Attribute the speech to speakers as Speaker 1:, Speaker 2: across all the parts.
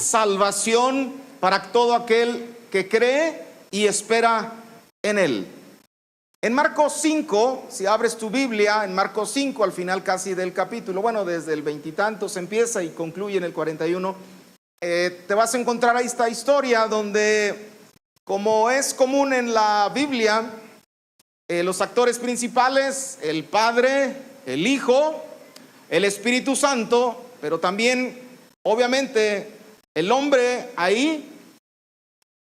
Speaker 1: salvación para todo aquel que cree y espera en Él. En Marcos 5, si abres tu Biblia, en Marcos 5, al final casi del capítulo, bueno, desde el veintitantos empieza y concluye en el 41, te vas a encontrar ahí esta historia donde, como es común en la Biblia, los actores principales, el Padre, el Hijo, el Espíritu Santo, pero también, obviamente, el hombre ahí,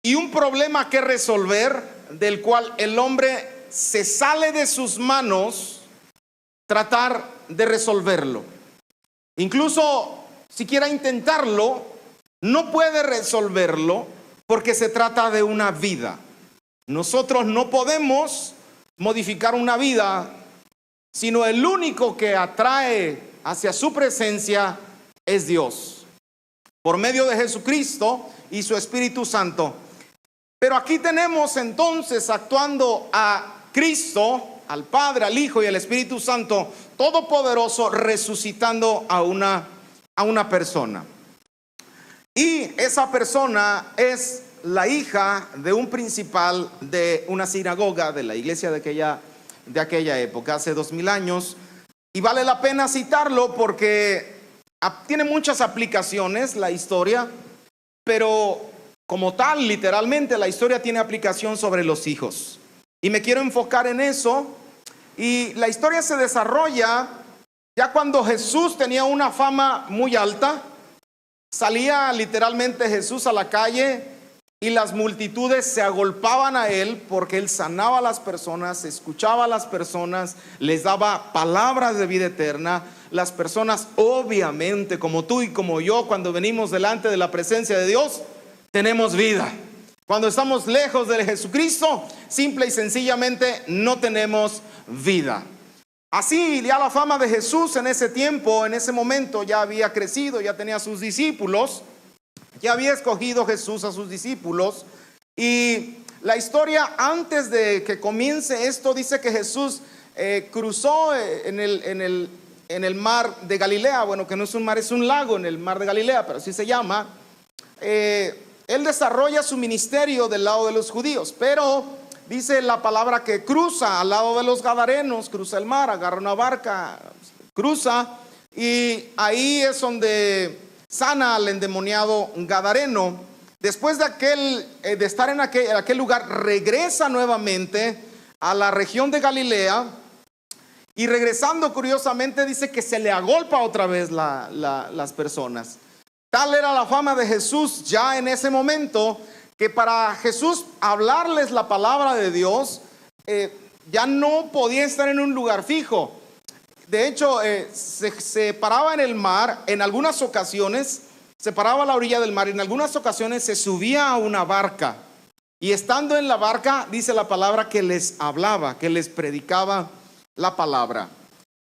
Speaker 1: y un problema que resolver, del cual el hombre se sale de sus manos tratar de resolverlo. Incluso si quiera intentarlo, no puede resolverlo porque se trata de una vida. Nosotros no podemos modificar una vida, sino el único que atrae hacia su presencia es Dios, por medio de Jesucristo y su Espíritu Santo. Pero aquí tenemos entonces actuando a Cristo, al Padre, al Hijo y al Espíritu Santo Todopoderoso, resucitando a una persona. Y esa persona es la hija de un principal de una sinagoga de la iglesia de aquella época, hace 2000 años. Y vale la pena citarlo porque tiene muchas aplicaciones la historia, pero como tal, literalmente, la historia tiene aplicación sobre los hijos. Y me quiero enfocar en eso. Y la historia se desarrolla ya cuando Jesús tenía una fama muy alta. Salía literalmente Jesús a la calle y las multitudes se agolpaban a él porque él sanaba a las personas, escuchaba a las personas, les daba palabras de vida eterna. Las personas, obviamente, como tú y como yo, cuando venimos delante de la presencia de Dios, tenemos vida. Cuando estamos lejos de Jesucristo, simple y sencillamente no tenemos vida. Así ya la fama de Jesús en ese tiempo, en ese momento, ya había crecido, ya tenía sus discípulos, ya había escogido Jesús a sus discípulos. Y la historia, antes de que comience esto, dice que Jesús cruzó en el mar de Galilea. Bueno, que no es un mar, es un lago en el mar de Galilea, pero así se llama. Él desarrolla su ministerio del lado de los judíos, pero dice la palabra que cruza al lado de los gadarenos, cruza el mar, agarra una barca, cruza, y ahí es donde sana al endemoniado gadareno. Después de estar en aquel lugar, regresa nuevamente a la región de Galilea, y regresando, curiosamente, dice que se le agolpa otra vez las personas. Tal era la fama de Jesús ya en ese momento, que para Jesús hablarles la palabra de Dios ya no podía estar en un lugar fijo. De hecho, se paraba en el mar, en algunas ocasiones se paraba a la orilla del mar, en algunas ocasiones se subía a una barca, y estando en la barca, dice la palabra que les hablaba, que les predicaba la palabra.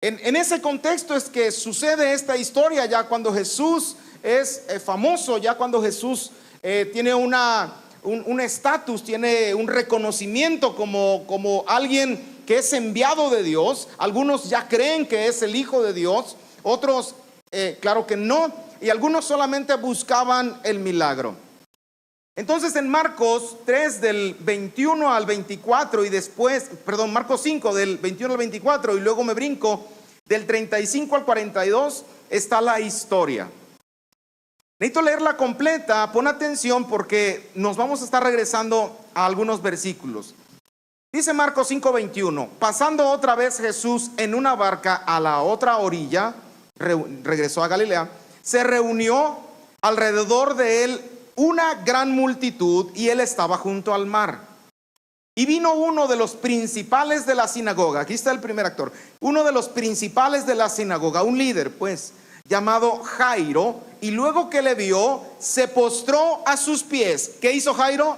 Speaker 1: En ese contexto es que sucede esta historia, ya cuando Jesús es famoso, ya cuando Jesús tiene un estatus, tiene un reconocimiento como alguien que es enviado de Dios. Algunos ya creen que es el Hijo de Dios, otros claro que no, y algunos solamente buscaban el milagro. Entonces en Marcos 3 del 21 al 24 y después, perdón, Marcos 5 del 21 al 24 y luego me brinco del 35 al 42, está la historia. Necesito leerla completa, pon atención porque nos vamos a estar regresando a algunos versículos. Dice Marcos 5:21, pasando otra vez Jesús en una barca a la otra orilla, regresó a Galilea, se reunió alrededor de él una gran multitud y él estaba junto al mar. Y vino uno de los principales de la sinagoga, aquí está el primer actor, uno de los principales de la sinagoga, un líder pues, llamado Jairo, y luego que le vio, se postró a sus pies. ¿Qué hizo Jairo?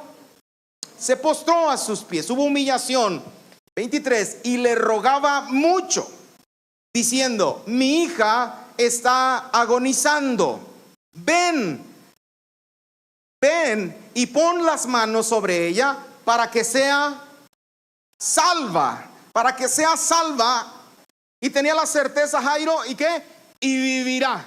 Speaker 1: Se postró a sus pies, hubo humillación. 23, y le rogaba mucho, diciendo, mi hija está agonizando, ven y pon las manos sobre ella para que sea salva, y tenía la certeza Jairo, ¿y qué? Y vivirá.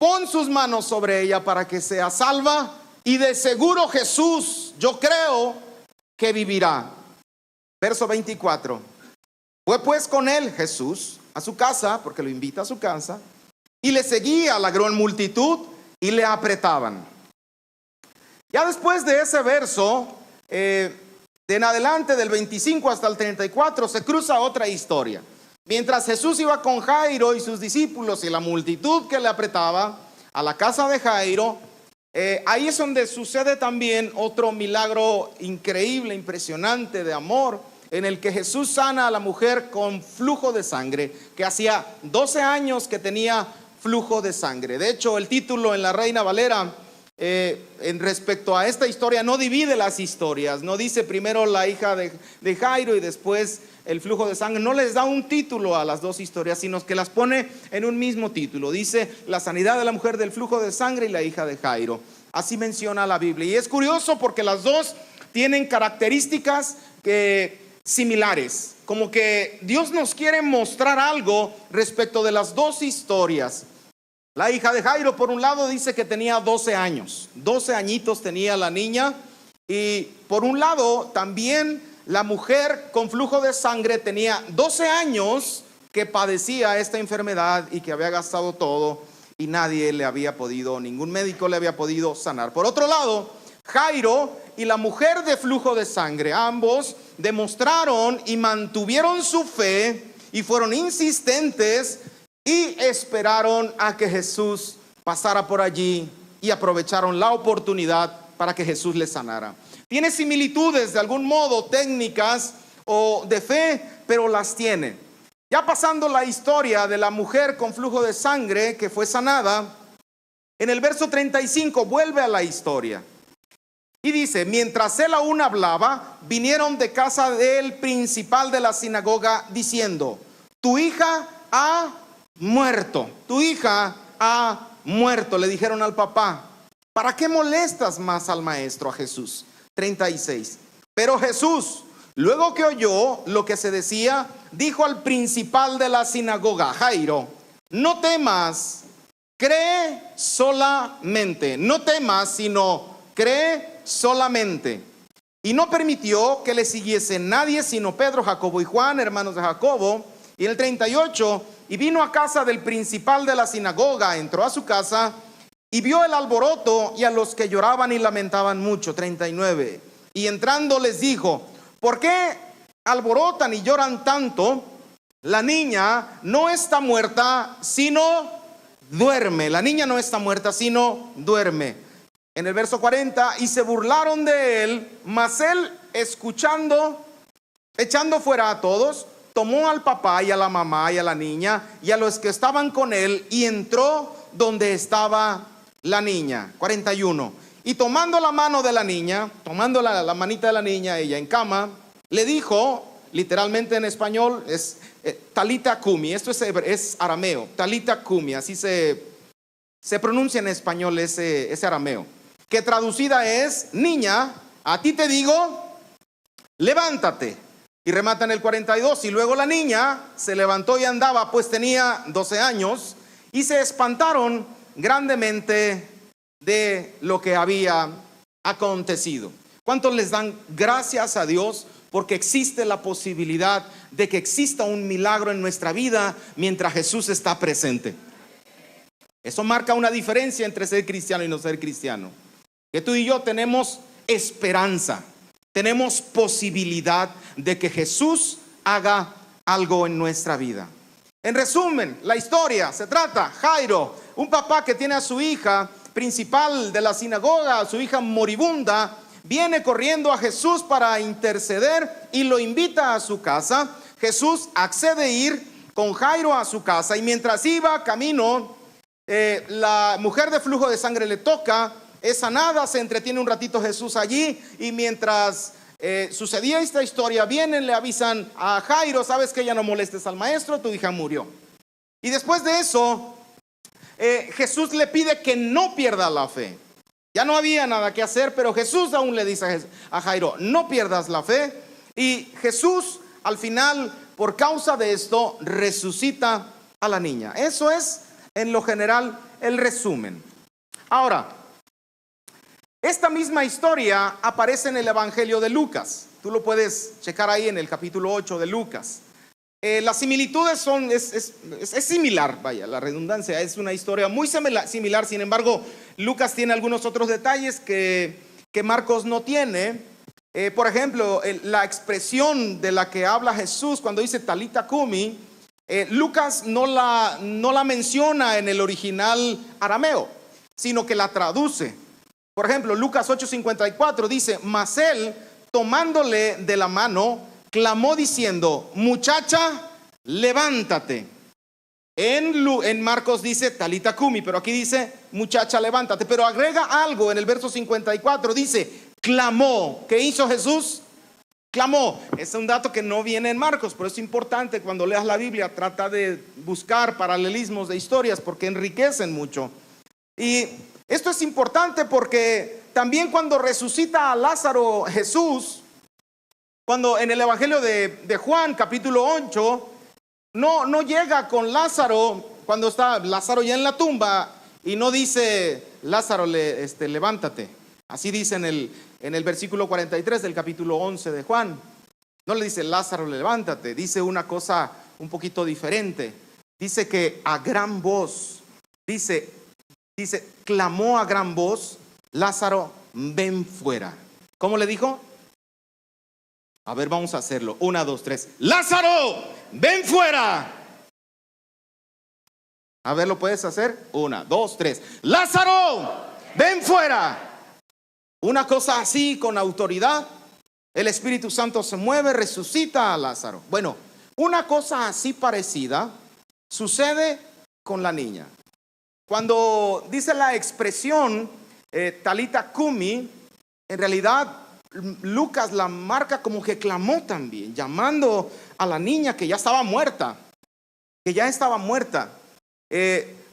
Speaker 1: pon sus manos sobre ella para que sea salva, y de seguro Jesús, yo creo que vivirá. Verso 24. Fue pues con él Jesús a su casa, porque lo invita a su casa, y le seguía la gran multitud y le apretaban. Ya después de ese verso, de en adelante del 25 hasta el 34, se cruza otra historia. Mientras Jesús iba con Jairo y sus discípulos y la multitud que le apretaba a la casa de Jairo, ahí es donde sucede también otro milagro increíble, impresionante de amor, en el que Jesús sana a la mujer con flujo de sangre, que hacía 12 años que tenía flujo de sangre. De hecho, el título en la Reina Valera, en respecto a esta historia, no divide las historias, no dice primero la hija de Jairo y después el flujo de sangre, no les da un título a las dos historias, sino que las pone en un mismo título. Dice la sanidad de la mujer del flujo de sangre y la hija de Jairo. Así menciona la Biblia, y es curioso porque las dos tienen características similares, como que Dios nos quiere mostrar algo respecto de las dos historias. La hija de Jairo, por un lado, dice que tenía 12 años, 12 añitos tenía la niña, y por un lado también la mujer con flujo de sangre tenía 12 años que padecía esta enfermedad y que había gastado todo y nadie le había podido, ningún médico le había podido sanar. Por otro lado, Jairo y la mujer de flujo de sangre, ambos demostraron y mantuvieron su fe y fueron insistentes y esperaron a que Jesús pasara por allí y aprovecharon la oportunidad para que Jesús les sanara. Tiene similitudes de algún modo técnicas o de fe, pero las tiene. Ya pasando la historia de la mujer con flujo de sangre que fue sanada, en el verso 35 vuelve a la historia. Y dice, mientras él aún hablaba, vinieron de casa del principal de la sinagoga diciendo, tu hija ha muerto, tu hija ha muerto. Le dijeron al papá, ¿para qué molestas más al maestro, a Jesús? 36. Pero Jesús, luego que oyó lo que se decía, dijo al principal de la sinagoga, Jairo, no temas, cree solamente. No temas, sino cree solamente. Y no permitió que le siguiese nadie sino Pedro, Jacobo y Juan, hermanos de Jacobo. Y en el 38, y vino a casa del principal de la sinagoga, entró a su casa y vio el alboroto y a los que lloraban y lamentaban mucho. 39. Y entrando les dijo, ¿por qué alborotan y lloran tanto? La niña no está muerta, sino duerme. La niña no está muerta, sino duerme. En el verso 40, y se burlaron de él, mas él, escuchando, echando fuera a todos, tomó al papá y a la mamá y a la niña y a los que estaban con él y entró donde estaba la niña. 41. Y tomando la mano de la niña, tomando la manita de la niña, ella en cama, le dijo, literalmente en español, es Talita Kumi. Esto es arameo, Talita Kumi, así se pronuncia en español ese arameo, que traducida es, niña, a ti te digo, levántate. Y remata en el 42, y luego la niña se levantó y andaba, pues tenía 12 años, y se espantaron grandemente de lo que había acontecido. ¿Cuántos les dan gracias a Dios porque existe la posibilidad de que exista un milagro en nuestra vida mientras Jesús está presente? Eso marca una diferencia entre ser cristiano y no ser cristiano. Que tú y yo tenemos esperanza, tenemos posibilidad de que Jesús haga algo en nuestra vida. En resumen, la historia se trata, Jairo, un papá que tiene a su hija principal de la sinagoga, a su hija moribunda, viene corriendo a Jesús para interceder y lo invita a su casa. Jesús accede a ir con Jairo a su casa, y mientras iba camino, la mujer de flujo de sangre le toca, es sanada, se entretiene un ratito Jesús allí, y mientras sucedía esta historia, vienen, le avisan a Jairo, sabes que ya no molestes al maestro, tu hija murió. Y después de eso, Jesús le pide que no pierda la fe. Ya no había nada que hacer, pero Jesús aún le dice a Jairo, no pierdas la fe. Y Jesús al final, por causa de esto, resucita a la niña. Eso es en lo general el resumen. Ahora, esta misma historia aparece en el Evangelio de Lucas. Tú lo puedes checar ahí en el capítulo 8 de Lucas. Las similitudes es similar, vaya, la redundancia, es una historia muy similar. Sin embargo, Lucas tiene algunos otros detalles que Marcos no tiene. Por ejemplo, la expresión de la que habla Jesús cuando dice Talita Cumi, Lucas no la menciona en el original arameo, sino que la traduce. Por ejemplo, Lucas 8:54 dice: mas él, tomándole de la mano, clamó diciendo: muchacha, levántate. En Marcos dice Talita Cumi, pero aquí dice muchacha, levántate. Pero agrega algo en el verso 54, dice clamó. ¿Qué hizo Jesús? Clamó. Es un dato que no viene en Marcos, pero es importante cuando leas la Biblia. Trata de buscar paralelismos de historias porque enriquecen mucho. Y esto es importante porque también cuando resucita a Lázaro Jesús, cuando en el Evangelio de Juan capítulo 8, no llega con Lázaro cuando está Lázaro ya en la tumba y no dice Lázaro, levántate. Así dice en el versículo 43 del capítulo 11 de Juan. No le dice Lázaro, levántate. Dice una cosa un poquito diferente. Dice que a gran voz, dice, clamó a gran voz: Lázaro, ven fuera. ¿Cómo le dijo? A ver, vamos a hacerlo. 1, 2, 3. Lázaro, ven fuera. A ver, ¿lo puedes hacer? 1, 2, 3. Lázaro, ven fuera. Una cosa así, con autoridad. El Espíritu Santo se mueve, resucita a Lázaro. Bueno, una cosa así parecida sucede con la niña. Cuando dice la expresión Talita Cumi, en realidad Lucas la marca como que clamó también, llamando a la niña que ya estaba muerta.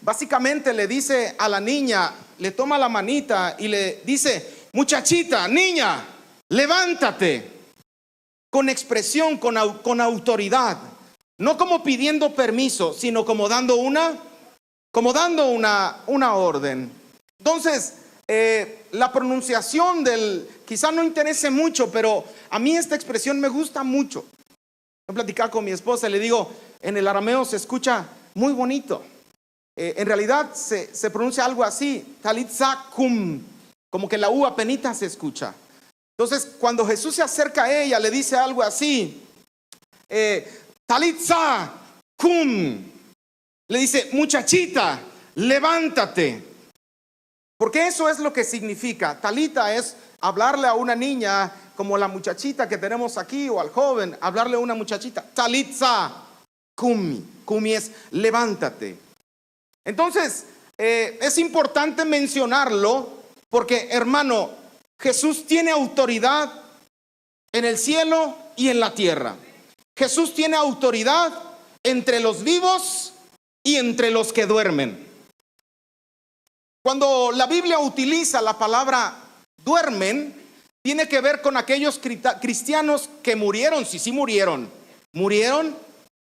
Speaker 1: Básicamente le dice a la niña, le toma la manita y le dice: muchachita, niña, levántate. Con expresión, con autoridad. No como pidiendo permiso, sino como dando una orden. Entonces, la pronunciación quizá no interese mucho, pero a mí esta expresión me gusta mucho. He platicado con mi esposa y le digo, en el arameo se escucha muy bonito. En realidad se pronuncia algo así, talitza cum, como que la U apenita se escucha. Entonces, cuando Jesús se acerca a ella, le dice algo así, talitza cum, le dice: muchachita, levántate. Porque eso es lo que significa. Talita es hablarle a una niña como la muchachita que tenemos aquí, o al joven, hablarle a una muchachita. Talitza cumi, cumi es levántate. Entonces, es importante mencionarlo porque, hermano, Jesús tiene autoridad en el cielo y en la tierra. Jesús tiene autoridad entre los vivos y entre los que duermen. Cuando la Biblia utiliza la palabra duermen, tiene que ver con aquellos cristianos que murieron. Sí murieron,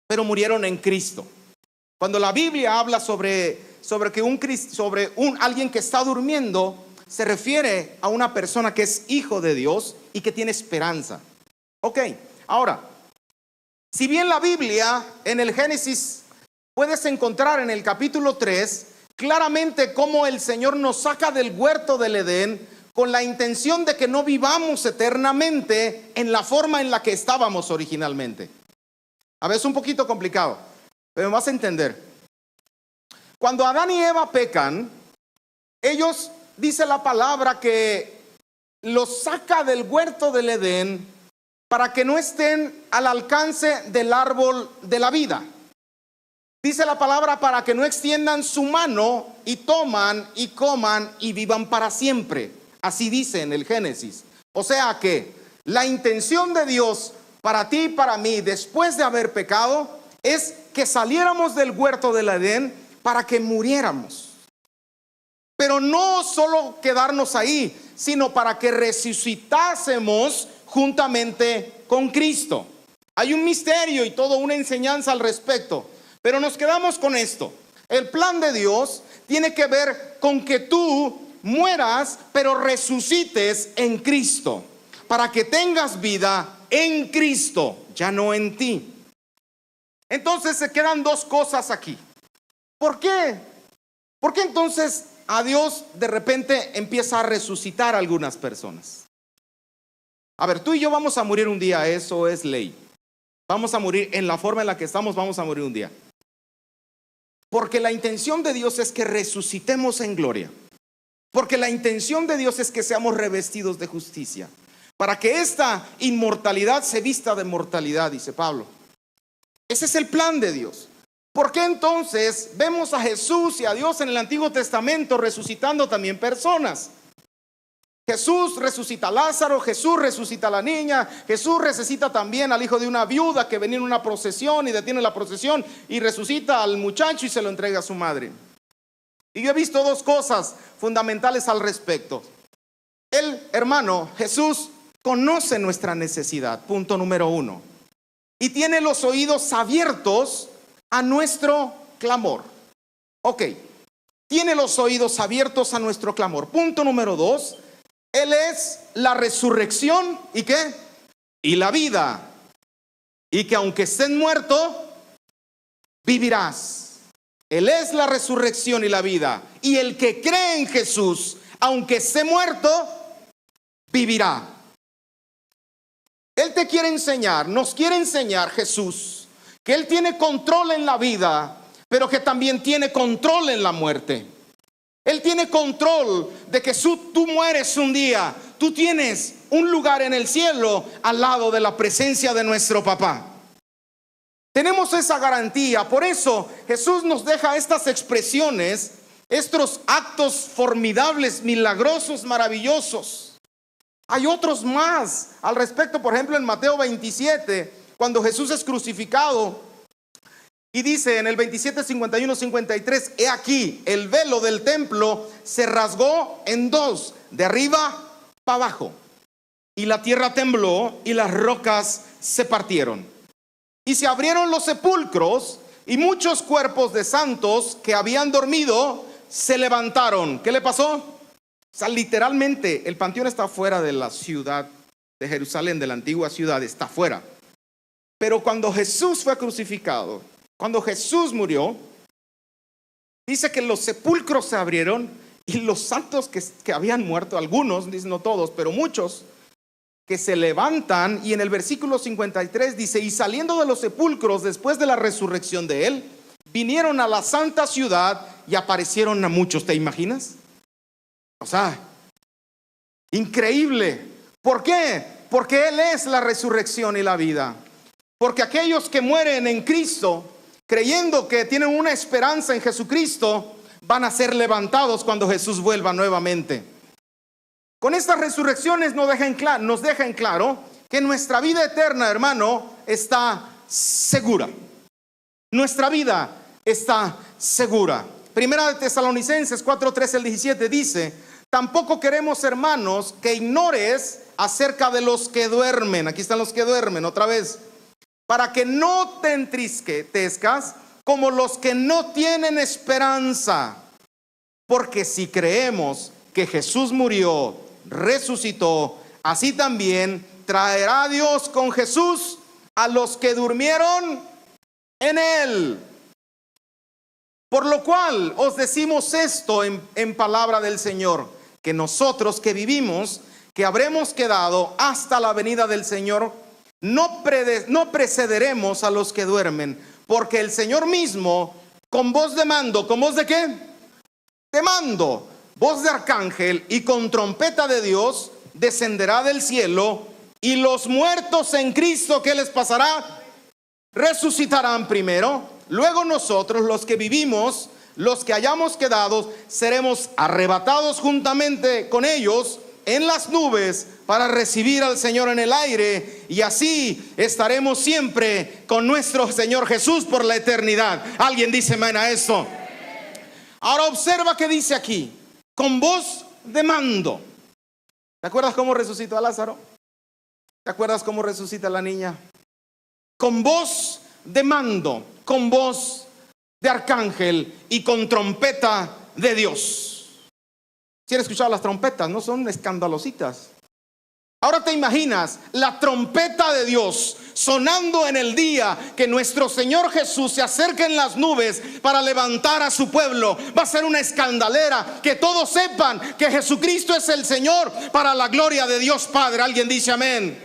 Speaker 1: pero murieron en Cristo. Cuando la Biblia habla sobre alguien que está durmiendo, se refiere a una persona que es hijo de Dios y que tiene esperanza. Ok, ahora, si bien la Biblia en el Génesis puedes encontrar en el capítulo 3 claramente cómo el Señor nos saca del huerto del Edén con la intención de que no vivamos eternamente en la forma en la que estábamos originalmente. A veces un poquito complicado, pero me vas a entender. Cuando Adán y Eva pecan, ellos, dice la palabra, que los saca del huerto del Edén para que no estén al alcance del árbol de la vida. Dice la palabra, para que no extiendan su mano y toman y coman y vivan para siempre. Así dice en el Génesis. O sea que la intención de Dios para ti y para mí después de haber pecado es que saliéramos del huerto del Edén para que muriéramos. Pero no solo quedarnos ahí, sino para que resucitásemos juntamente con Cristo. Hay un misterio y toda una enseñanza al respecto, pero nos quedamos con esto. El plan de Dios tiene que ver con que tú mueras, pero resucites en Cristo, para que tengas vida en Cristo, ya no en ti. Entonces se quedan dos cosas aquí. ¿Por qué? ¿Por qué entonces a Dios de repente empieza a resucitar a algunas personas? A ver, tú y yo vamos a morir un día, eso es ley. Vamos a morir en la forma en la que estamos, vamos a morir un día. Porque la intención de Dios es que resucitemos en gloria. Porque la intención de Dios es que seamos revestidos de justicia. Para que esta inmortalidad se vista de mortalidad, dice Pablo. Ese es el plan de Dios. ¿Por qué entonces vemos a Jesús y a Dios en el Antiguo Testamento resucitando también personas? Jesús resucita a Lázaro, Jesús resucita a la niña, Jesús resucita también al hijo de una viuda que venía en una procesión y detiene la procesión y resucita al muchacho y se lo entrega a su madre. Y yo he visto dos cosas fundamentales al respecto. El hermano Jesús conoce nuestra necesidad, punto número uno, y tiene los oídos abiertos a nuestro clamor. Ok, tiene los oídos abiertos a nuestro clamor. Punto número dos, Él es la resurrección ¿y qué? Y la vida. Y que aunque estés muerto, vivirás. Él es la resurrección y la vida. Y el que cree en Jesús, aunque esté muerto, vivirá. Él te quiere enseñar, nos quiere enseñar Jesús, que Él tiene control en la vida, pero que también tiene control en la muerte. Él tiene control de que tú mueres un día, tú tienes un lugar en el cielo al lado de la presencia de nuestro papá. Tenemos esa garantía. Por eso Jesús nos deja estas expresiones, estos actos formidables, milagrosos, maravillosos. Hay otros más al respecto. Por ejemplo, en Mateo 27, cuando Jesús es crucificado, y dice en el 27, 51, 53, he aquí, el velo del templo se rasgó en dos, de arriba para abajo. Y la tierra tembló y las rocas se partieron. Y se abrieron los sepulcros y muchos cuerpos de santos que habían dormido se levantaron. ¿Qué le pasó? O sea, literalmente el panteón está fuera de la ciudad de Jerusalén, de la antigua ciudad, está fuera. Pero cuando Jesús fue crucificado, cuando Jesús murió, dice que los sepulcros se abrieron y los santos que habían muerto, algunos, no todos, pero muchos, que se levantan. Y en el versículo 53 dice, y saliendo de los sepulcros después de la resurrección de Él, vinieron a la santa ciudad y aparecieron a muchos. ¿Te imaginas? O sea, increíble. ¿Por qué? Porque Él es la resurrección y la vida. Porque aquellos que mueren en Cristo, creyendo que tienen una esperanza en Jesucristo, van a ser levantados cuando Jesús vuelva nuevamente. Con estas resurrecciones nos deja en claro que nuestra vida eterna, hermano, está segura. Nuestra vida está segura. Primera de Tesalonicenses 4, 13 al 17 dice, tampoco queremos, hermanos, que ignores acerca de los que duermen. Aquí están los que duermen otra vez. Para que no te entristezcas como los que no tienen esperanza. Porque si creemos que Jesús murió, resucitó, así también traerá Dios con Jesús a los que durmieron en Él. Por lo cual os decimos esto en palabra del Señor, que nosotros que vivimos, que habremos quedado hasta la venida del Señor, no precederemos a los que duermen, porque el Señor mismo, con voz de mando, ¿con voz de qué? De mando, voz de arcángel y con trompeta de Dios, descenderá del cielo, y los muertos en Cristo, ¿qué les pasará? Resucitarán primero, luego nosotros, los que vivimos, los que hayamos quedado, seremos arrebatados juntamente con ellos en las nubes para recibir al Señor en el aire, y así estaremos siempre con nuestro Señor Jesús por la eternidad. ¿Alguien dice amén a esto? Ahora observa que dice aquí, con voz de mando. ¿Te acuerdas cómo resucitó a Lázaro? ¿Te acuerdas cómo resucita a la niña? Con voz de mando, con voz de arcángel y con trompeta de Dios. Si han escuchado las trompetas, no son escandalositas. Ahora te imaginas la trompeta de Dios sonando en el día que nuestro Señor Jesús se acerque en las nubes para levantar a su pueblo. Va a ser una escandalera, que todos sepan que Jesucristo es el Señor, para la gloria de Dios Padre. ¿Alguien dice amén?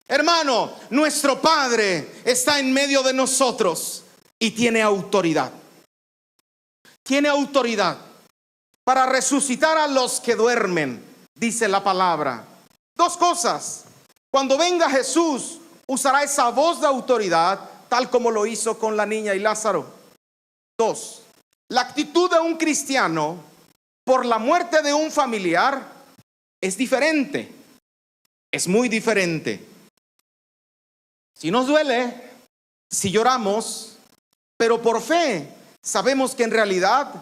Speaker 1: Hermano, nuestro Padre está en medio de nosotros y tiene autoridad. Tiene autoridad para resucitar a los que duermen, dice la palabra. Dos cosas: cuando venga Jesús, usará esa voz de autoridad, tal como lo hizo con la niña y Lázaro. Dos, la actitud de un cristiano por la muerte de un familiar es diferente. Es muy diferente. Si nos duele, si lloramos, pero por fe sabemos que en realidad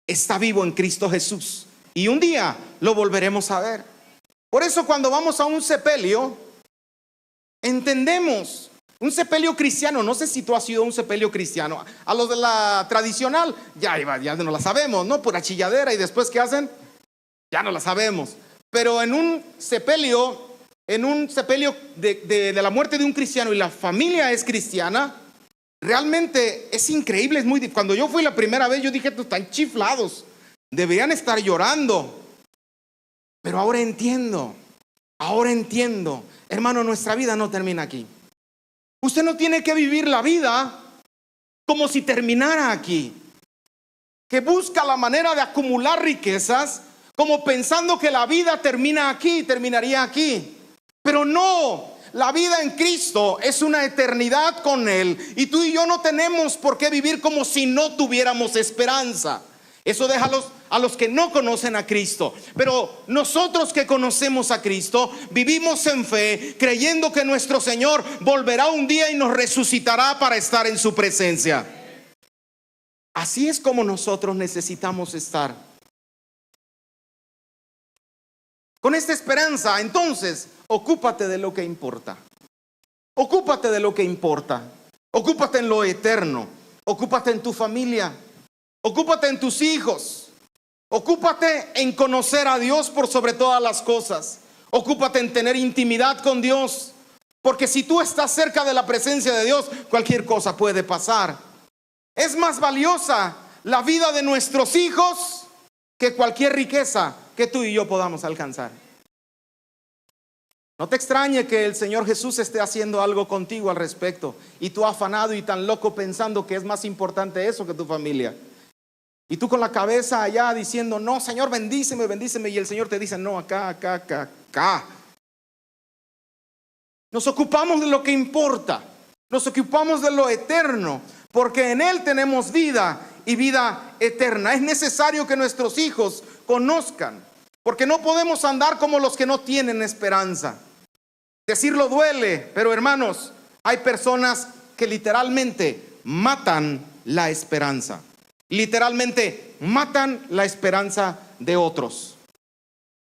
Speaker 1: está vivo en Cristo Jesús y un día lo volveremos a ver. Por eso cuando vamos a un sepelio, entendemos, un sepelio cristiano, no sé si tú has sido un sepelio cristiano. A los de la tradicional, ya no la sabemos, ¿no? Pura chilladera, y después ¿qué hacen? Ya no la sabemos. Pero en un sepelio de la muerte de un cristiano y la familia es cristiana, realmente es increíble, es muy. Cuando yo fui la primera vez, yo dije, están chiflados, deberían estar llorando. Pero ahora entiendo, hermano, nuestra vida no termina aquí. Usted no tiene que vivir la vida como si terminara aquí, que busca la manera de acumular riquezas como pensando que la vida termina aquí, terminaría aquí. Pero no, la vida en Cristo es una eternidad con Él, y tú y yo no tenemos por qué vivir como si no tuviéramos esperanza. Eso deja a los que no conocen a Cristo. Pero nosotros que conocemos a Cristo, vivimos en fe, creyendo que nuestro Señor volverá un día y nos resucitará para estar en su presencia. Así es como nosotros necesitamos estar. Con esta esperanza, entonces, ocúpate de lo que importa. Ocúpate de lo que importa. Ocúpate en lo eterno. Ocúpate en tu familia. Ocúpate en tus hijos. Ocúpate en conocer a Dios por sobre todas las cosas. Ocúpate en tener intimidad con Dios. Porque si tú estás cerca de la presencia de Dios, cualquier cosa puede pasar. Es más valiosa la vida de nuestros hijos que cualquier riqueza que tú y yo podamos alcanzar. No te extrañe que el Señor Jesús esté haciendo algo contigo al respecto, y tú afanado y tan loco pensando que es más importante eso que tu familia. Y tú con la cabeza allá diciendo, no, Señor, bendíceme, bendíceme. Y el Señor te dice, no, acá. Nos ocupamos de lo que importa. Nos ocupamos de lo eterno, porque en Él tenemos vida y vida eterna. Es necesario que nuestros hijos conozcan, porque no podemos andar como los que no tienen esperanza. Decirlo duele, pero hermanos, hay personas que literalmente matan la esperanza. Literalmente matan la esperanza de otros.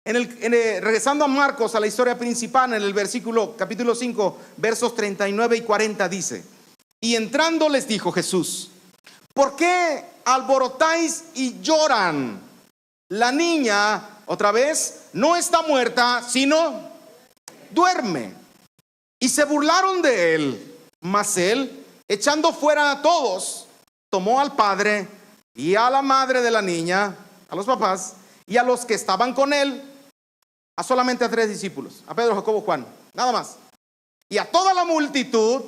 Speaker 1: Regresando a Marcos, a la historia principal, en el capítulo 5, versos 39 y 40 dice: y entrando les dijo Jesús, ¿por qué alborotáis y lloran? La niña, otra vez, no está muerta, sino duerme. Y se burlaron de él. Mas él, echando fuera a todos, tomó al padre y a la madre de la niña, a los papás y a los que estaban con él, a solamente a 3 discípulos, a Pedro, Jacobo, Juan, nada más. Y a toda la multitud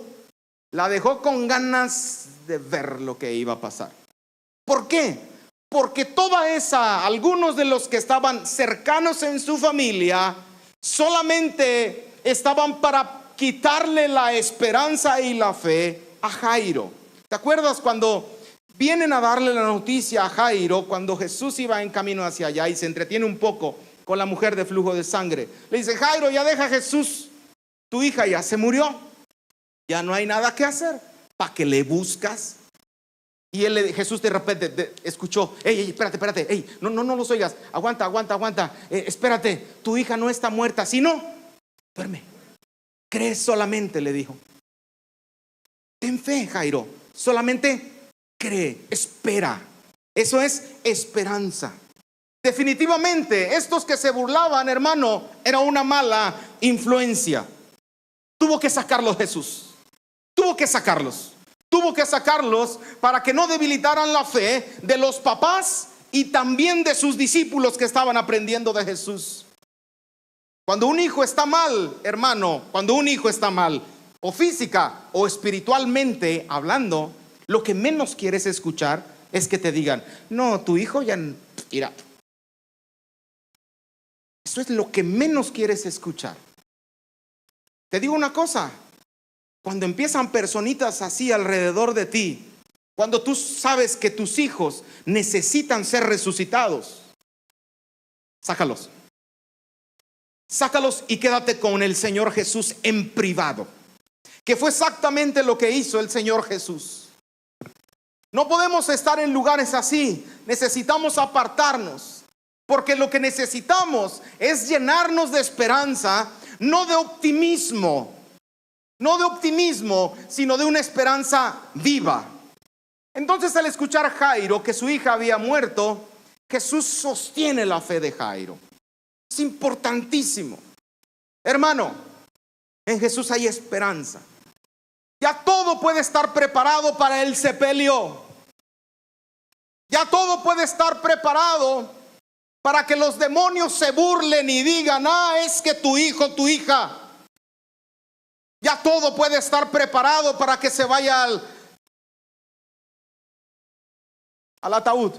Speaker 1: la dejó con ganas de ver lo que iba a pasar. ¿Por qué? Porque algunos de los que estaban cercanos en su familia solamente estaban para quitarle la esperanza y la fe a Jairo. ¿Te acuerdas cuando vienen a darle la noticia a Jairo, cuando Jesús iba en camino hacia allá y se entretiene un poco con la mujer de flujo de sangre? Le dice, Jairo, ya deja a Jesús, tu hija ya se murió, ya no hay nada que hacer, ¿para qué le buscas? Y Jesús de repente escuchó, espérate, no los oigas, aguanta, espérate, tu hija no está muerta, sino duerme. Cree solamente, le dijo. Ten fe, Jairo, solamente cree, espera. Eso es esperanza. Definitivamente, estos que se burlaban, hermano, era una mala influencia. Tuvo que sacarlos Jesús. Tuvo que sacarlos para que no debilitaran la fe de los papás y también de sus discípulos que estaban aprendiendo de Jesús. Cuando un hijo está mal, hermano, cuando un hijo está mal, o física o espiritualmente hablando, lo que menos quieres escuchar es que te digan: no, tu hijo ya, mira. Eso es lo que menos quieres escuchar. Te digo una cosa: cuando empiezan personitas así alrededor de ti, cuando tú sabes que tus hijos necesitan ser resucitados, sácalos. Sácalos y quédate con el Señor Jesús en privado, que fue exactamente lo que hizo el Señor Jesús. No podemos estar en lugares así. Necesitamos apartarnos, porque lo que necesitamos es llenarnos de esperanza, no de optimismo, sino de una esperanza viva. Entonces, al escuchar a Jairo que su hija había muerto, Jesús sostiene la fe de Jairo. Es importantísimo. Hermano, en Jesús hay esperanza. Ya todo puede estar preparado para el sepelio. Ya todo puede estar preparado para que los demonios se burlen y digan: es que tu hijo, tu hija. Ya todo puede estar preparado para que se vaya al ataúd.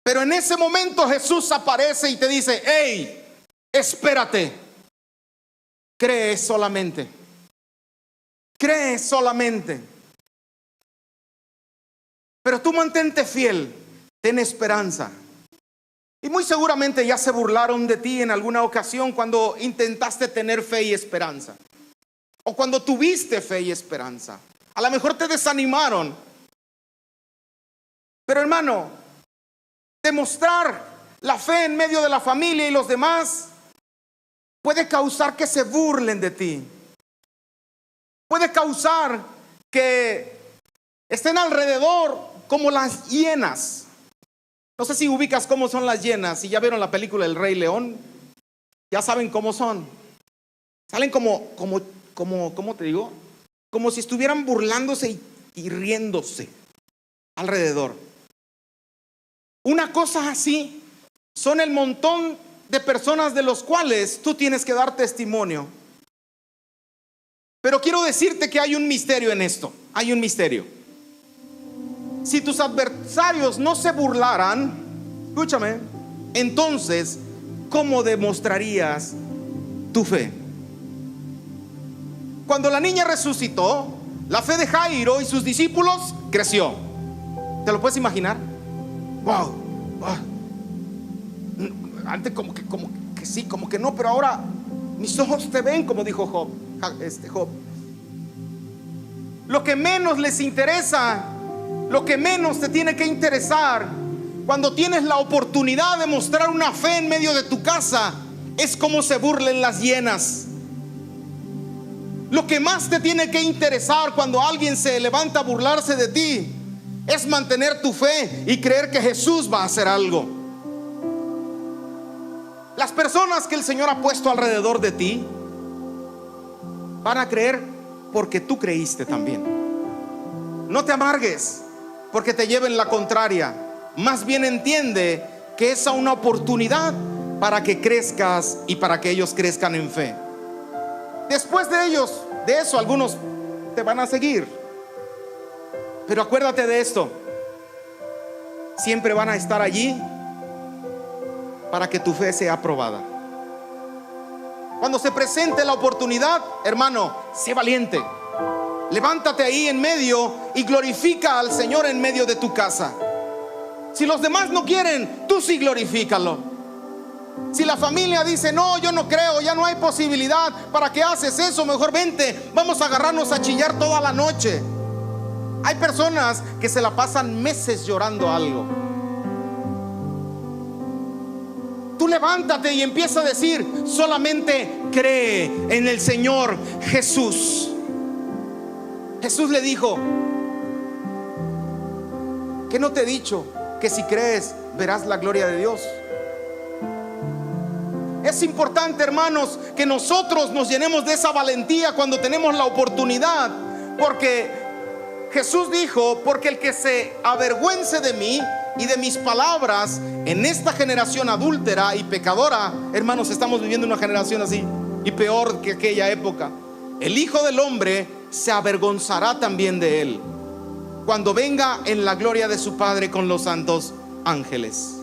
Speaker 1: Pero en ese momento Jesús aparece y te dice: hey, espérate, cree solamente, cree solamente. Pero tú mantente fiel, ten esperanza. Y muy seguramente ya se burlaron de ti en alguna ocasión cuando intentaste tener fe y esperanza, o cuando tuviste fe y esperanza. A lo mejor te desanimaron. Pero hermano, demostrar la fe en medio de la familia y los demás puede causar que se burlen de ti. Puede causar que estén alrededor como las hienas. No sé si ubicas cómo son las hienas. Si ya vieron la película El Rey León, ya saben cómo son. Salen como ¿cómo te digo? Como si estuvieran burlándose y riéndose alrededor. Una cosa así son el montón de personas de los cuales tú tienes que dar testimonio. Pero quiero decirte que hay un misterio en esto. Hay un misterio. Si tus adversarios no se burlaran, escúchame, entonces, ¿cómo demostrarías tu fe? Cuando la niña resucitó, la fe de Jairo y sus discípulos creció. ¿Te lo puedes imaginar? Wow. Antes como que sí, como que no, pero ahora mis ojos te ven, como dijo Job. Lo que menos les interesa, lo que menos te tiene que interesar cuando tienes la oportunidad de mostrar una fe en medio de tu casa, es cómo se burlen las hienas. Lo que más te tiene que interesar cuando alguien se levanta a burlarse de ti es mantener tu fe y creer que Jesús va a hacer algo. Las personas que el Señor ha puesto alrededor de ti van a creer porque tú creíste también. No te amargues porque te lleven la contraria. Más bien entiende que es una oportunidad para que crezcas y para que ellos crezcan en fe. Después de eso, algunos te van a seguir. Pero acuérdate de esto: siempre van a estar allí para que tu fe sea aprobada. Cuando se presente la oportunidad, hermano, sé valiente. Levántate ahí en medio y glorifica al Señor en medio de tu casa. Si los demás no quieren, tú sí glorifícalo. Si la familia dice: no, yo no creo, ya no hay posibilidad, ¿para qué haces eso? Mejor vente, vamos a agarrarnos a chillar toda la noche. Hay personas que se la pasan meses llorando algo. Tú levántate y empieza a decir: solamente cree en el Señor Jesús. Jesús le dijo: ¿qué no te he dicho? Que si crees verás la gloria de Dios. Es importante, hermanos, que nosotros nos llenemos de esa valentía cuando tenemos la oportunidad, porque Jesús dijo: porque el que se avergüence de mí y de mis palabras en esta generación adúltera y pecadora. Hermanos, estamos viviendo una generación así, y peor que aquella época. El Hijo del Hombre se avergonzará también de él cuando venga en la gloria de su Padre con los santos ángeles.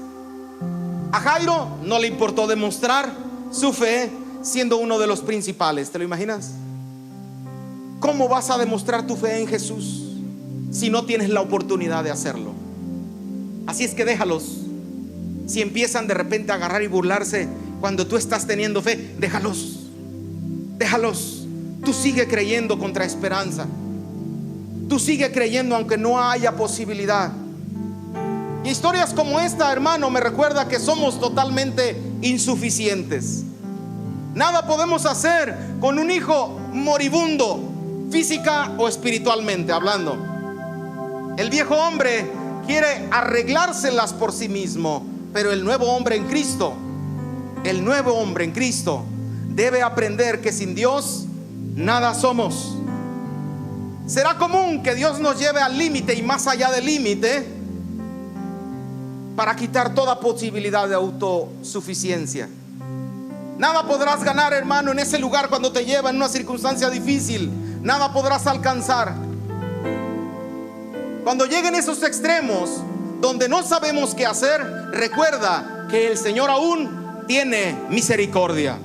Speaker 1: A Jairo no le importó demostrar su fe siendo uno de los principales. ¿Te lo imaginas? ¿Cómo vas a demostrar tu fe en Jesús si no tienes la oportunidad de hacerlo? Así es que déjalos. Si empiezan de repente a agarrar y burlarse cuando tú estás teniendo fe, déjalos. Déjalos. Tú sigue creyendo contra esperanza. Tú sigue creyendo aunque no haya posibilidad. Y historias como esta, hermano, me recuerda que somos totalmente insuficientes. Nada podemos hacer con un hijo moribundo, física o espiritualmente hablando. El viejo hombre quiere arreglárselas por sí mismo, pero el nuevo hombre en Cristo, debe aprender que sin Dios nada somos. Será común que Dios nos lleve al límite y más allá del límite para quitar toda posibilidad de autosuficiencia. Nada podrás ganar, hermano, en ese lugar cuando te lleva en una circunstancia difícil. Nada podrás alcanzar. Cuando lleguen esos extremos donde no sabemos qué hacer, recuerda que el Señor aún tiene misericordia.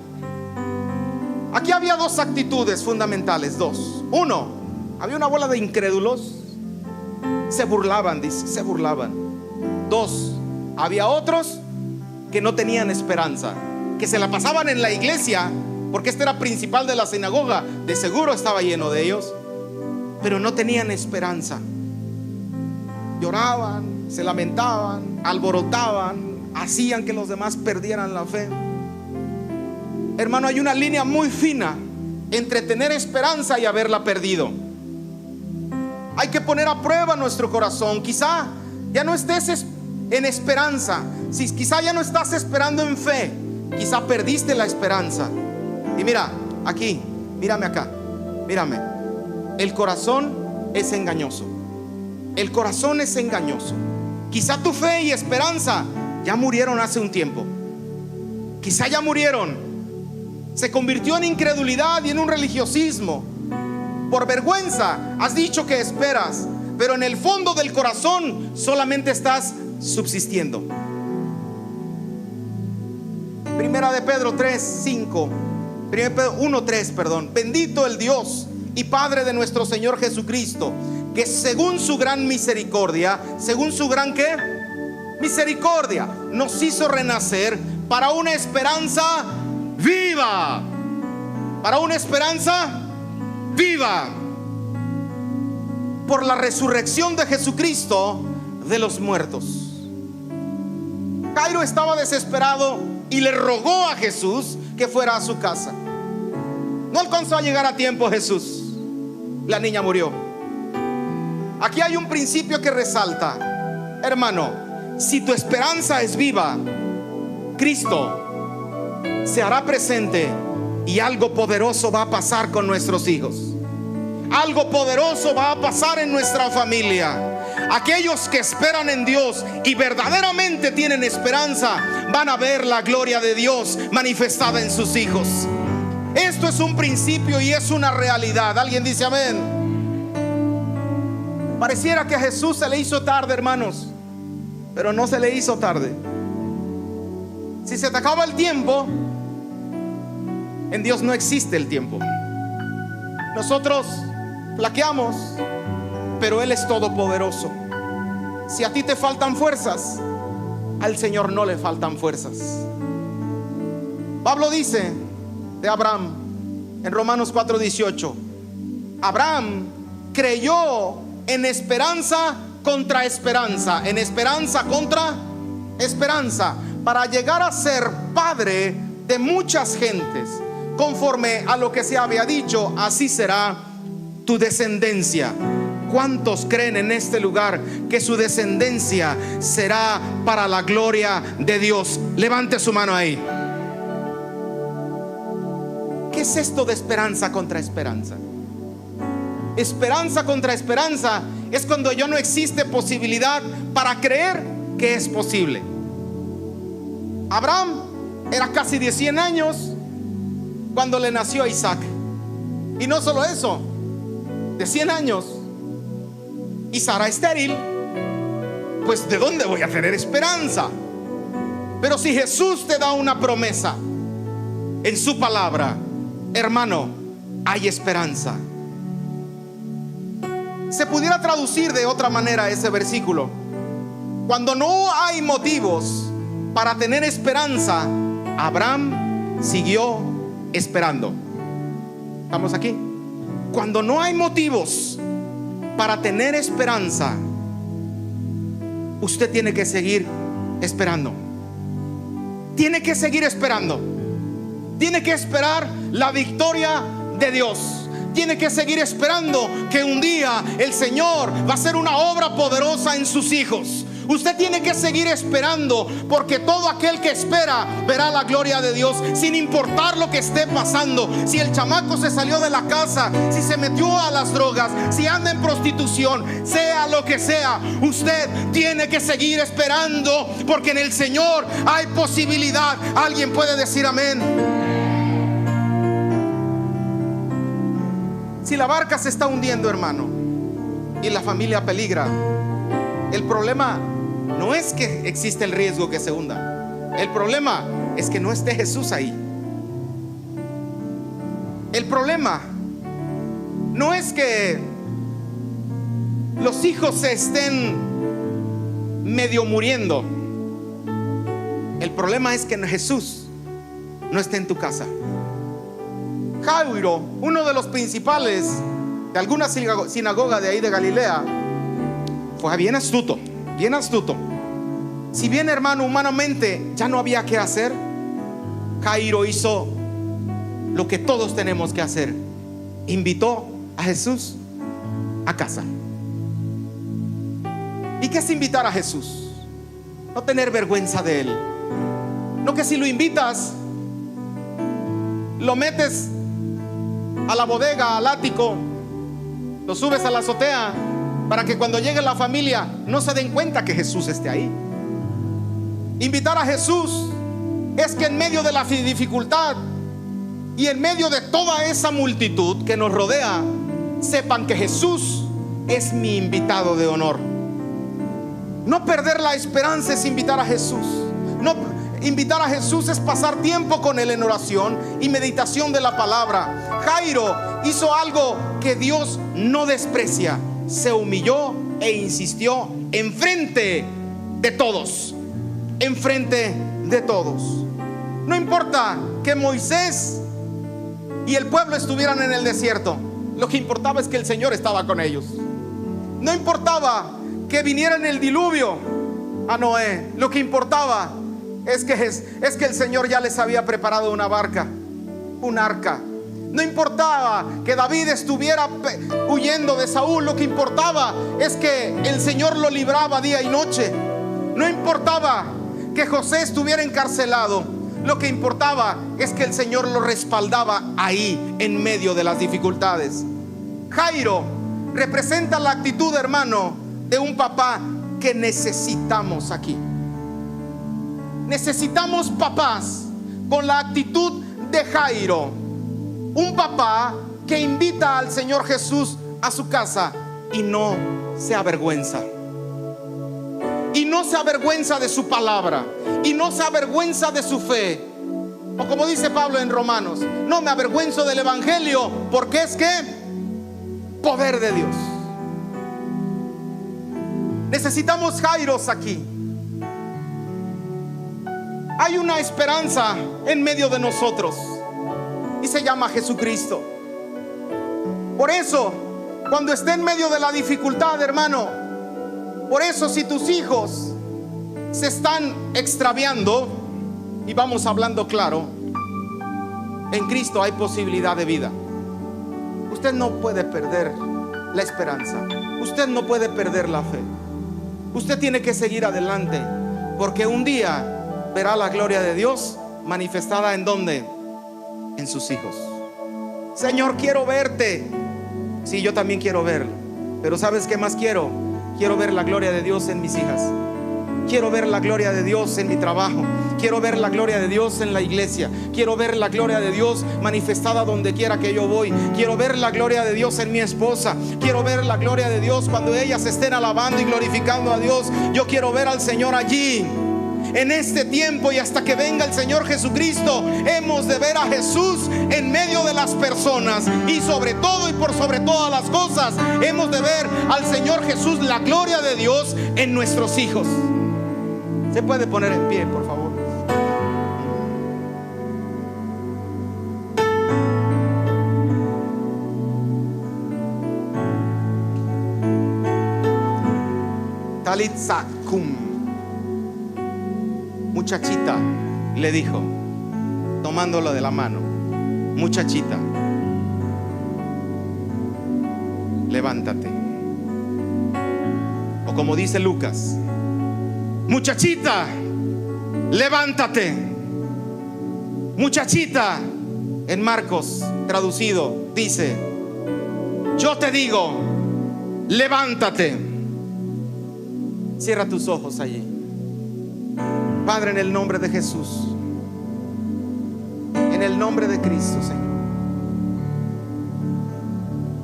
Speaker 1: Aquí había dos actitudes fundamentales, dos. Uno, había una bola de incrédulos. Se burlaban, dice, se burlaban. Dos, había otros que no tenían esperanza, que se la pasaban en la iglesia, porque este era principal de la sinagoga. De seguro estaba lleno de ellos, pero no tenían esperanza. Lloraban, se lamentaban, alborotaban, hacían que los demás perdieran la fe. Hermano, hay una línea muy fina entre tener esperanza y haberla perdido. Hay que poner a prueba nuestro corazón. Quizá ya no estés en esperanza, si quizá ya no estás esperando en fe, quizá perdiste la esperanza. Y mira, aquí, mírame acá, mírame. El corazón es engañoso. El corazón es engañoso. Quizá tu fe y esperanza ya murieron hace un tiempo. Quizá ya murieron. Se convirtió en incredulidad y en un religiosismo. Por vergüenza has dicho que esperas, pero en el fondo del corazón solamente estás subsistiendo. Primera de Pedro 3:5. Primera de Pedro 1:3, perdón. Bendito el Dios y Padre de nuestro Señor Jesucristo, que según su gran misericordia, según su gran ¿qué? Misericordia, nos hizo renacer para una esperanza viva. Para una esperanza viva, por la resurrección de Jesucristo de los muertos. Jairo estaba desesperado y le rogó a Jesús que fuera a su casa. No alcanzó a llegar a tiempo Jesús. La niña murió. Aquí hay un principio que resalta, hermano. Si tu esperanza es viva, Cristo se hará presente y algo poderoso va a pasar con nuestros hijos. Algo poderoso va a pasar en nuestra familia. Aquellos que esperan en Dios y verdaderamente tienen esperanza van a ver la gloria de Dios manifestada en sus hijos. Esto es un principio y es una realidad. ¿Alguien dice amén? Pareciera que a Jesús se le hizo tarde, hermanos, pero no se le hizo tarde. Si se te acaba el tiempo, en Dios no existe el tiempo. Nosotros flaqueamos, pero Él es todopoderoso. Si a ti te faltan fuerzas, al Señor no le faltan fuerzas. Pablo dice de Abraham en Romanos 4:18: Abraham creyó en esperanza contra esperanza, en esperanza contra esperanza, para llegar a ser padre de muchas gentes. Conforme a lo que se había dicho, así será tu descendencia. ¿Cuántos creen en este lugar que su descendencia será para la gloria de Dios? Levante su mano ahí. ¿Qué es esto de esperanza contra esperanza? Esperanza contra esperanza es cuando ya no existe posibilidad para creer que es posible. Abraham era casi de 100 años cuando le nació a Isaac. Y no solo eso, de 100 años. Y Sara estéril. Pues ¿de dónde voy a tener esperanza? Pero si Jesús te da una promesa en su palabra, hermano, hay esperanza. Se pudiera traducir de otra manera ese versículo: cuando no hay motivos para tener esperanza, Abraham siguió esperando. ¿Estamos aquí? Cuando no hay motivos para tener esperanza, usted tiene que seguir esperando. Tiene que seguir esperando. Tiene que esperar la victoria de Dios. Tiene que seguir esperando que un día el Señor va a hacer una obra poderosa en sus hijos. Usted tiene que seguir esperando, porque todo aquel que espera verá la gloria de Dios, sin importar lo que esté pasando. Si el chamaco se salió de la casa, si se metió a las drogas, si anda en prostitución, sea lo que sea, usted tiene que seguir esperando, porque en el Señor hay posibilidad. ¿Alguien puede decir amén? Si la barca se está hundiendo, hermano, y la familia peligra, el problema no es que existe el riesgo que se hunda. El problema es que no esté Jesús ahí. El problema no es que los hijos se estén medio muriendo. El problema es que Jesús no esté en tu casa. Jairo, uno de los principales de alguna sinagoga de ahí de Galilea, fue bien astuto, bien astuto. Si bien, hermano, humanamente ya no había que hacer, Jairo hizo lo que todos tenemos que hacer: invitó a Jesús a casa. ¿Y qué es invitar a Jesús? No tener vergüenza de Él. No que si lo invitas, lo metes a la bodega, al ático, lo subes a la azotea, para que cuando llegue la familia no se den cuenta que Jesús esté ahí. Invitar a Jesús es que en medio de la dificultad y en medio de toda esa multitud que nos rodea, sepan que Jesús es mi invitado de honor. No perder la esperanza es invitar a Jesús. No, invitar a Jesús es pasar tiempo con Él en oración y meditación de la palabra. Jairo hizo algo que Dios no desprecia: se humilló e insistió enfrente de todos. Enfrente de todos. No importa que Moisés y el pueblo estuvieran en el desierto, lo que importaba es que el Señor estaba con ellos. No importaba que viniera en el diluvio a Noé, lo que importaba es que el Señor ya les había preparado una barca, un arca. No importaba que David estuviera huyendo de Saúl, lo que importaba es que el Señor lo libraba día y noche. No importaba que José estuviera encarcelado, lo que importaba es que el Señor lo respaldaba ahí en medio de las dificultades. Jairo representa la actitud, hermano, de un papá que necesitamos aquí. Necesitamos papás con la actitud de Jairo. Un papá que invita al Señor Jesús a su casa y no se avergüenza. Y no se avergüenza de su palabra. Y no se avergüenza de su fe. O como dice Pablo en Romanos: no me avergüenzo del evangelio, porque es que poder de Dios. Necesitamos Jairos aquí. Hay una esperanza en medio de nosotros y se llama Jesucristo. Por eso, cuando esté en medio de la dificultad, hermano, por eso si tus hijos se están extraviando, y vamos hablando claro, en Cristo hay posibilidad de vida. usted no puede perder la esperanza. Usted no puede perder la fe. Usted tiene que seguir adelante, porque un día verá la gloria de Dios manifestada ¿en dónde? En sus hijos. Señor, quiero verte. Sí, yo también quiero verlo. Pero ¿sabes qué más quiero? Quiero ver la gloria de Dios en mis hijas. Quiero ver la gloria de Dios en mi trabajo. Quiero ver la gloria de Dios en la iglesia. Quiero ver la gloria de Dios manifestada donde quiera que yo voy. Quiero ver la gloria de Dios en mi esposa. Quiero ver la gloria de Dios cuando ellas estén alabando y glorificando a Dios. Yo quiero ver al Señor allí. En este tiempo y hasta que venga el Señor Jesucristo, hemos de ver a Jesús en medio de las personas. Y sobre todo y por sobre todas las cosas, hemos de ver al Señor Jesús, la gloria de Dios en nuestros hijos. ¿Se puede poner en pie, por favor? Talitzakum. Muchachita, le dijo, tomándolo de la mano, muchachita, levántate. O como dice Lucas, muchachita, levántate. Muchachita, en Marcos traducido, dice, yo te digo, levántate. Cierra tus ojos allí. Padre, en el nombre de Jesús, en el nombre de Cristo, Señor,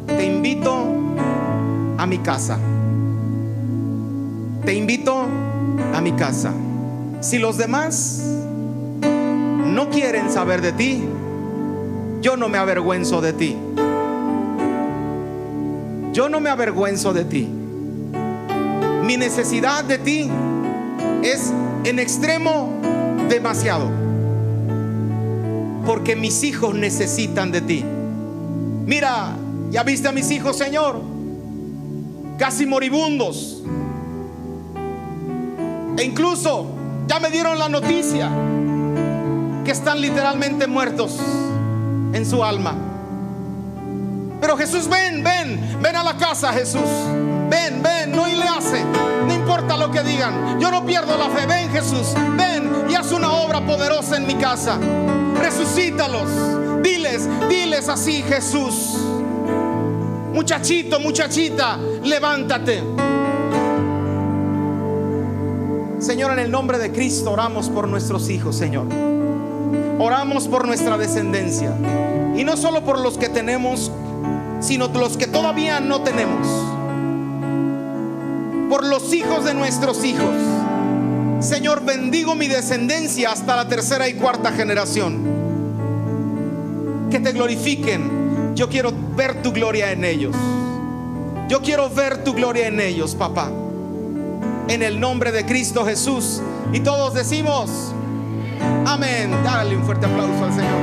Speaker 1: te invito a mi casa. Te invito a mi casa. Si los demás no quieren saber de ti, yo no me avergüenzo de ti. Yo no me avergüenzo de ti. Mi necesidad de ti es en extremo demasiado, porque mis hijos necesitan de ti. Mira, ya viste a mis hijos, Señor, casi moribundos, e incluso ya me dieron la noticia que están literalmente muertos en su alma. Pero Jesús, ven a la casa, Jesús. Ven, no le hace. No importa lo que digan, yo no pierdo la fe. Ven, Jesús, ven y haz una obra poderosa en mi casa. Resucítalos. Diles así, Jesús. Muchachito, muchachita, levántate. Señor, en el nombre de Cristo oramos por nuestros hijos, Señor. Oramos por nuestra descendencia. Y no solo por los que tenemos, sino los que todavía no tenemos. Por los hijos de nuestros hijos. Señor, bendigo mi descendencia hasta la tercera y cuarta generación. Que te glorifiquen. Yo quiero ver tu gloria en ellos. Yo quiero ver tu gloria en ellos, papá. En el nombre de Cristo Jesús. Y todos decimos amén. Dale un fuerte aplauso al Señor.